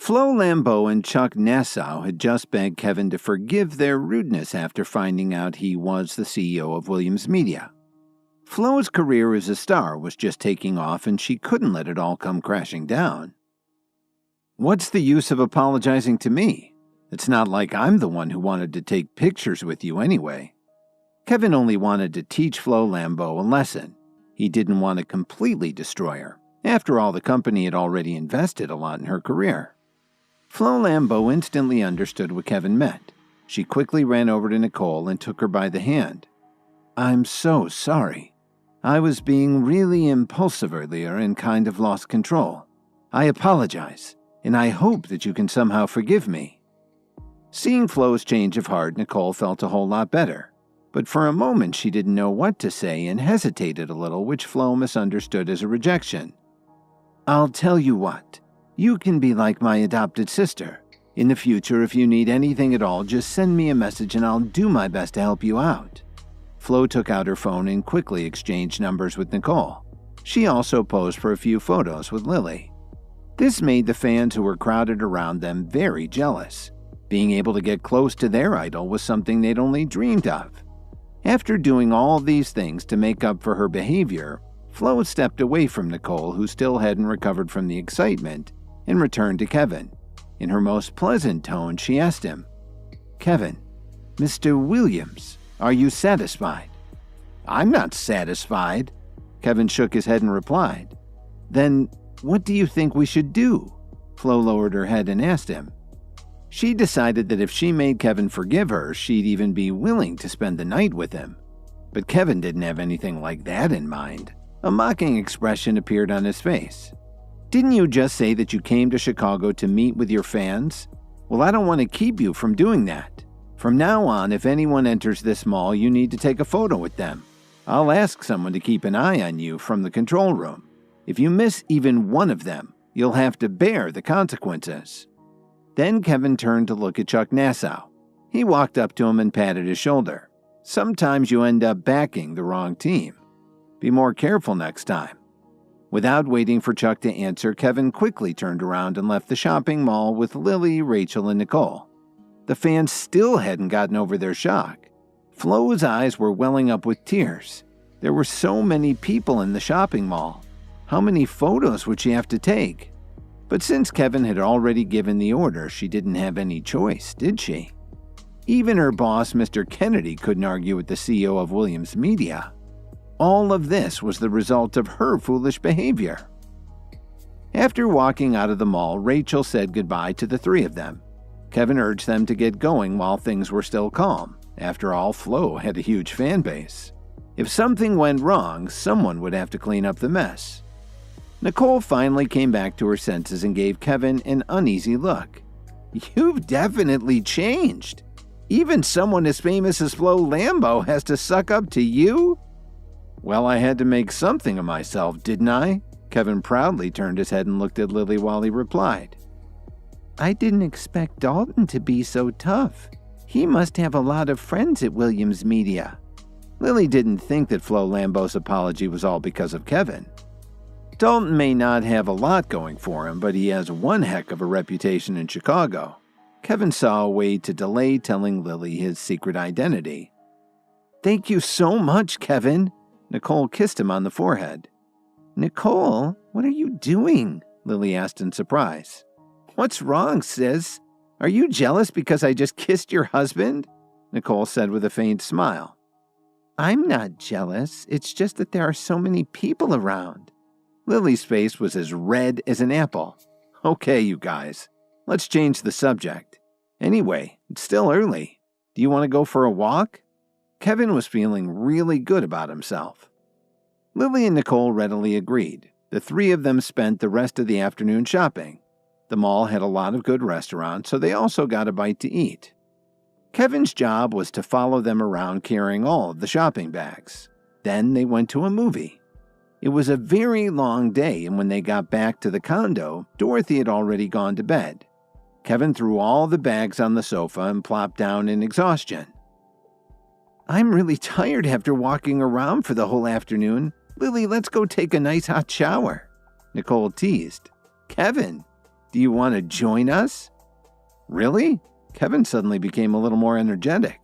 Flo Lambeau and Chuck Nassau had just begged Kevin to forgive their rudeness after finding out he was the CEO of Williams Media. Flo's career as a star was just taking off and she couldn't let it all come crashing down. "What's the use of apologizing to me? It's not like I'm the one who wanted to take pictures with you anyway." Kevin only wanted to teach Flo Lambeau a lesson. He didn't want to completely destroy her. After all, the company had already invested a lot in her career. Flo Lambeau instantly understood what Kevin meant. She quickly ran over to Nicole and took her by the hand. "I'm so sorry. I was being really impulsive earlier and kind of lost control. I apologize, and I hope that you can somehow forgive me." Seeing Flo's change of heart, Nicole felt a whole lot better. But for a moment she didn't know what to say and hesitated a little, which Flo misunderstood as a rejection. "I'll tell you what. You can be like my adopted sister. In the future, if you need anything at all, just send me a message and I'll do my best to help you out." Flo took out her phone and quickly exchanged numbers with Nicole. She also posed for a few photos with Lily. This made the fans who were crowded around them very jealous. Being able to get close to their idol was something they'd only dreamed of. After doing all these things to make up for her behavior, Flo stepped away from Nicole, who still hadn't recovered from the excitement, and returned to Kevin. In her most pleasant tone, she asked him, "Kevin, Mr. Williams, are you satisfied?" "I'm not satisfied." Kevin shook his head and replied. "Then what do you think we should do?" Flo lowered her head and asked him. She decided that if she made Kevin forgive her, she'd even be willing to spend the night with him. But Kevin didn't have anything like that in mind. A mocking expression appeared on his face. "Didn't you just say that you came to Chicago to meet with your fans? Well, I don't want to keep you from doing that. From now on, if anyone enters this mall, you need to take a photo with them. I'll ask someone to keep an eye on you from the control room. If you miss even one of them, you'll have to bear the consequences." Then Kevin turned to look at Chuck Nassau. He walked up to him and patted his shoulder. "Sometimes you end up backing the wrong team. Be more careful next time." Without waiting for Chuck to answer, Kevin quickly turned around and left the shopping mall with Lily, Rachel, and Nicole. The fans still hadn't gotten over their shock. Flo's eyes were welling up with tears. There were so many people in the shopping mall. How many photos would she have to take? But since Kevin had already given the order, she didn't have any choice, did she? Even her boss, Mr. Kennedy, couldn't argue with the CEO of Williams Media. All of this was the result of her foolish behavior. After walking out of the mall, Rachel said goodbye to the three of them. Kevin urged them to get going while things were still calm. After all, Flo had a huge fan base. If something went wrong, someone would have to clean up the mess. Nicole finally came back to her senses and gave Kevin an uneasy look. "You've definitely changed. Even someone as famous as Flo Lambeau has to suck up to you?" "Well, I had to make something of myself, didn't I?" Kevin proudly turned his head and looked at Lily while he replied. "I didn't expect Dalton to be so tough. He must have a lot of friends at Williams Media." Lily didn't think that Flo Lambeau's apology was all because of Kevin. Dalton may not have a lot going for him, but he has one heck of a reputation in Chicago. Kevin saw a way to delay telling Lily his secret identity. "Thank you so much, Kevin." Nicole kissed him on the forehead. "Nicole, what are you doing?" Lily asked in surprise. "What's wrong, sis? Are you jealous because I just kissed your husband?" Nicole said with a faint smile. "I'm not jealous. It's just that there are so many people around." Lily's face was as red as an apple. "Okay, you guys, let's change the subject. Anyway, it's still early. Do you want to go for a walk?" Kevin was feeling really good about himself. Lily and Nicole readily agreed. The three of them spent the rest of the afternoon shopping. The mall had a lot of good restaurants, so they also got a bite to eat. Kevin's job was to follow them around carrying all of the shopping bags. Then they went to a movie. It was a very long day, and when they got back to the condo, Dorothy had already gone to bed. Kevin threw all the bags on the sofa and plopped down in exhaustion. "I'm really tired after walking around for the whole afternoon. Lily, let's go take a nice hot shower," Nicole teased. "Kevin, Do you want to join us?" "Really?" Kevin suddenly became a little more energetic.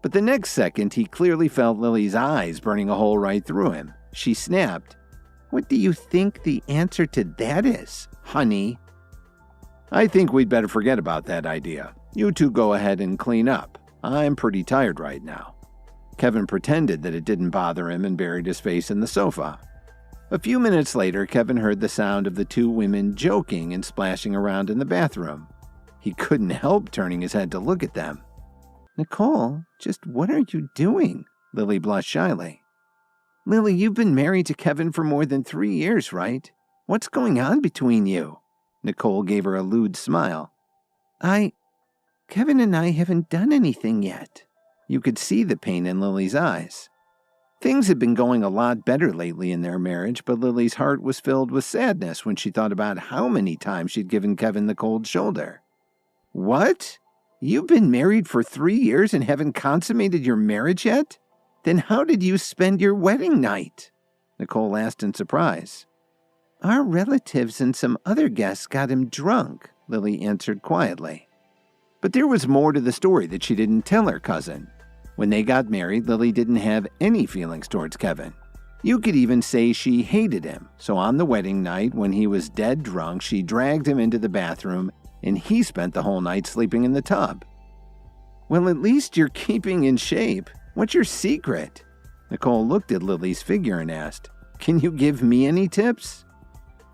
But the next second, he clearly felt Lily's eyes burning a hole right through him. She snapped, "What do you think the answer to that is, honey?" "I think we'd better forget about that idea. You two go ahead and clean up. I'm pretty tired right now." Kevin pretended that it didn't bother him and buried his face in the sofa. A few minutes later, Kevin heard the sound of the two women joking and splashing around in the bathroom. He couldn't help turning his head to look at them. "Nicole, just what are you doing?" Lily blushed shyly. "Lily, you've been married to Kevin for more than 3 years, right? What's going on between you?" Nicole gave her a lewd smile. Kevin and I haven't done anything yet." You could see the pain in Lily's eyes. Things had been going a lot better lately in their marriage, but Lily's heart was filled with sadness when she thought about how many times she'd given Kevin the cold shoulder. "What? You've been married for 3 years and haven't consummated your marriage yet? Then how did you spend your wedding night?" Nicole asked in surprise. "Our relatives and some other guests got him drunk," Lily answered quietly. But there was more to the story that she didn't tell her cousin. When they got married, Lily didn't have any feelings towards Kevin. You could even say she hated him, so on the wedding night, when he was dead drunk, she dragged him into the bathroom, and he spent the whole night sleeping in the tub. "Well, at least you're keeping in shape. What's your secret?" Nicole looked at Lily's figure and asked, "Can you give me any tips?"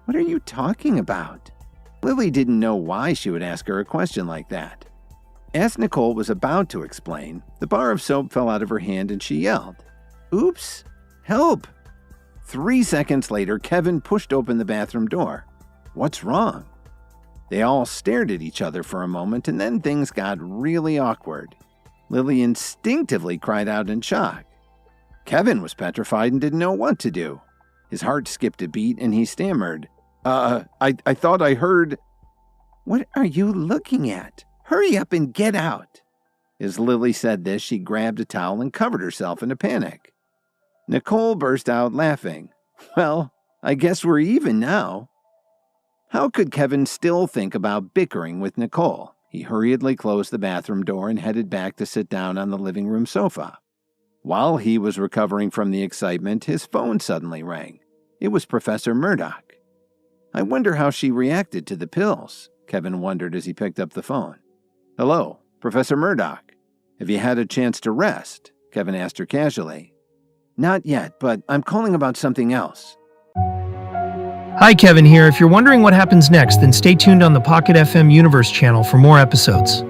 "What are you talking about?" Lily didn't know why she would ask her a question like that. As Nicole was about to explain, the bar of soap fell out of her hand and she yelled, "Oops! Help!" 3 seconds later, Kevin pushed open the bathroom door. "What's wrong?" They all stared at each other for a moment, and then things got really awkward. Lily instinctively cried out in shock. Kevin was petrified and didn't know what to do. His heart skipped a beat and he stammered, I thought I heard..." "What are you looking at? Hurry up and get out." As Lily said this, she grabbed a towel and covered herself in a panic. Nicole burst out laughing. "Well, I guess we're even now." How could Kevin still think about bickering with Nicole? He hurriedly closed the bathroom door and headed back to sit down on the living room sofa. While he was recovering from the excitement, his phone suddenly rang. It was Professor Murdock. "I wonder how she reacted to the pills," Kevin wondered as he picked up the phone. "Hello, Professor Murdock. Have you had a chance to rest?" Kevin asked her casually. "Not yet, but I'm calling about something else." Hi, Kevin here. If you're wondering what happens next, then stay tuned on the Pocket FM Universe channel for more episodes.